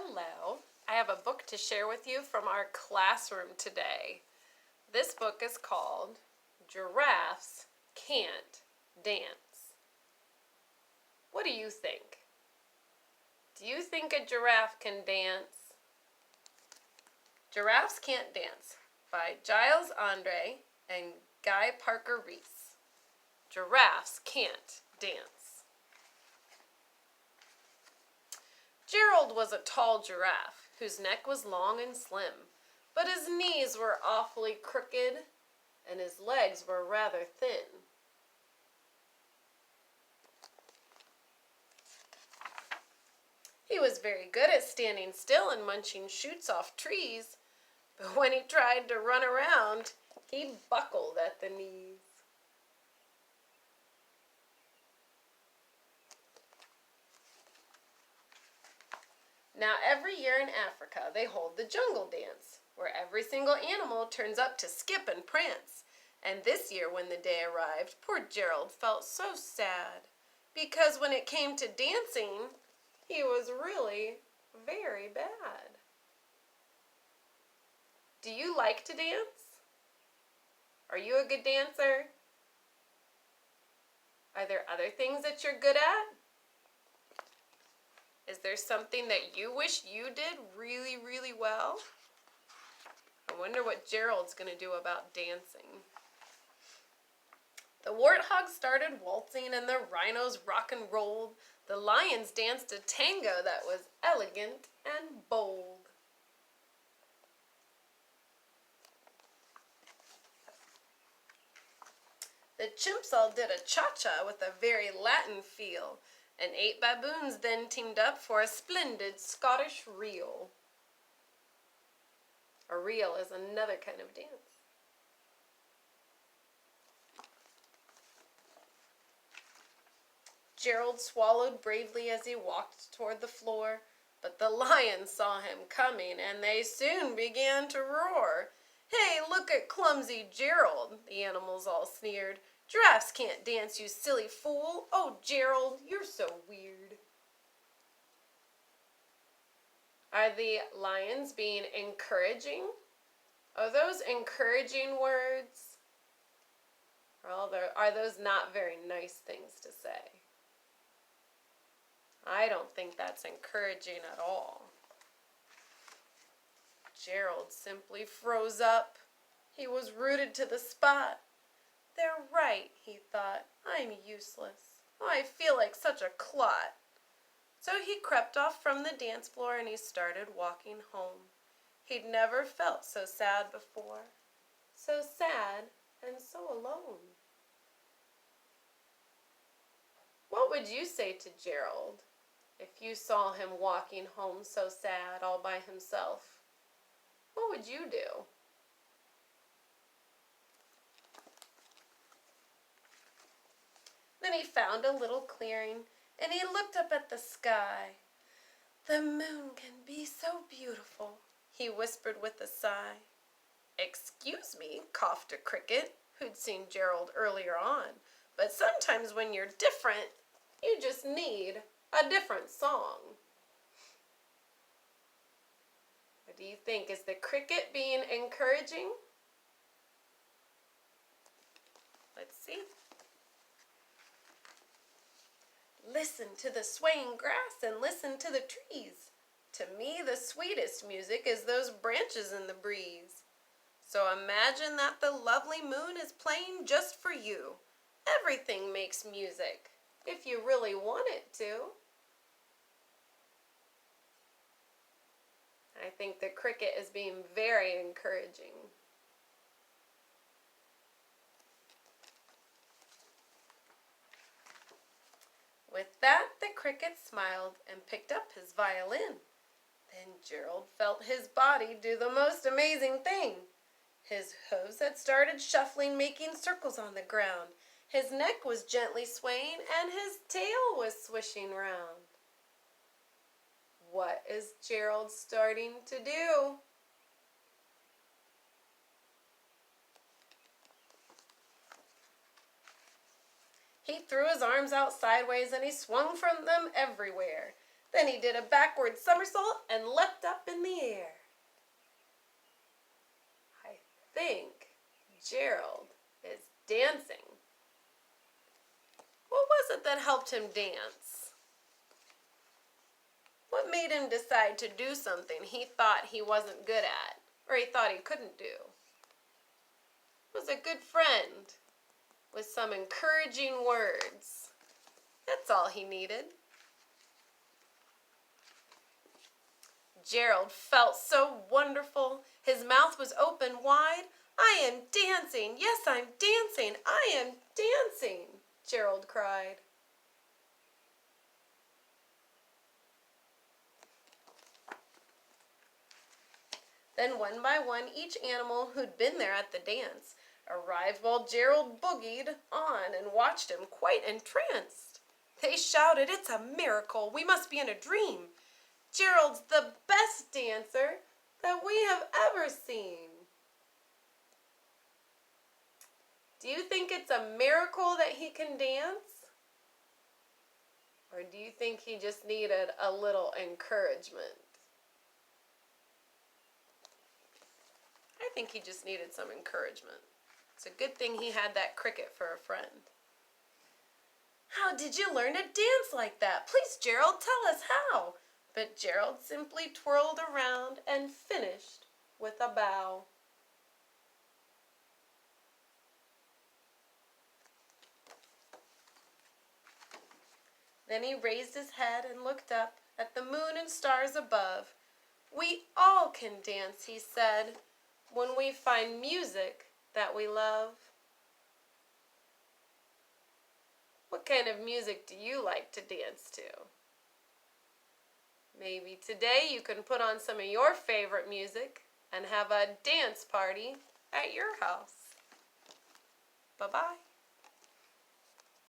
Hello. I have a book to share with you from our classroom today. This book is called Giraffes Can't Dance. What do you think? Do you think a giraffe can dance? Giraffes Can't Dance by Giles Andre and Guy Parker Reese. Giraffes can't dance. Gerald was a tall giraffe whose neck was long and slim, but his knees were awfully crooked and his legs were rather thin. He was very good at standing still and munching shoots off trees, but when he tried to run around, he buckled at the knees. Now, every year in Africa, they hold the jungle dance, where every single animal turns up to skip and prance. And this year, when the day arrived, poor Gerald felt so sad, because when it came to dancing, he was really very bad. Do you like to dance? Are you a good dancer? Are there other things that you're good at? Is there something that you wish you did really, really well? I wonder what Gerald's going to do about dancing. The warthogs started waltzing and the rhinos rock and rolled. The lions danced a tango that was elegant and bold. The chimps all did a cha-cha with a very Latin feel, and 8 baboons then teamed up for a splendid Scottish reel. A reel is another kind of dance. Gerald swallowed bravely as he walked toward the floor, but the lions saw him coming, and they soon began to roar. "Hey, look at clumsy Gerald," the animals all sneered. "Giraffes can't dance, you silly fool. Oh, Gerald, you're so weird." Are the lions being encouraging? Are those encouraging words? Or are those not very nice things to say? I don't think that's encouraging at all. Gerald simply froze up. He was rooted to the spot. "They're right," he thought. "I'm useless. I feel like such a clot." So he crept off from the dance floor and he started walking home. He'd never felt so sad before. So sad and so alone. What would you say to Gerald if you saw him walking home so sad all by himself? What would you do? Then he found a little clearing, and he looked up at the sky. "The moon can be so beautiful," he whispered with a sigh. "Excuse me," coughed a cricket, who'd seen Gerald earlier on, "but sometimes when you're different, you just need a different song." What do you think? Is the cricket being encouraging? Let's see. "Listen to the swaying grass and listen to the trees. To me, the sweetest music is those branches in the breeze. So imagine that the lovely moon is playing just for you. Everything makes music, if you really want it to." I think the cricket is being very encouraging. With that, the cricket smiled and picked up his violin. Then Gerald felt his body do the most amazing thing. His hooves had started shuffling, making circles on the ground. His neck was gently swaying, and his tail was swishing round. What is Gerald starting to do? He threw his arms out sideways and he swung from them everywhere. Then he did a backward somersault and leapt up in the air. I think Gerald is dancing. What was it that helped him dance? What made him decide to do something he thought he wasn't good at, or he thought he couldn't do? It was a good friend with some encouraging words. That's all he needed. Gerald felt so wonderful. His mouth was open wide. I am dancing. Yes, I'm dancing. I am dancing, Gerald cried. Then one by one, each animal who'd been there at the dance arrived while Gerald boogied on and watched him quite entranced. They shouted, "It's a miracle! We must be in a dream! Gerald's the best dancer that we have ever seen!" Do you think it's a miracle that he can dance? Or do you think he just needed a little encouragement? I think he just needed some encouragement. It's a good thing he had that cricket for a friend. How did you learn to dance like that? Please, Gerald, tell us how. But Gerald simply twirled around and finished with a bow. Then he raised his head and looked up at the moon and stars above. "We all can dance," he said, "when we find music that we love." What kind of music do you like to dance to? Maybe today you can put on some of your favorite music and have a dance party at your house. Bye-bye.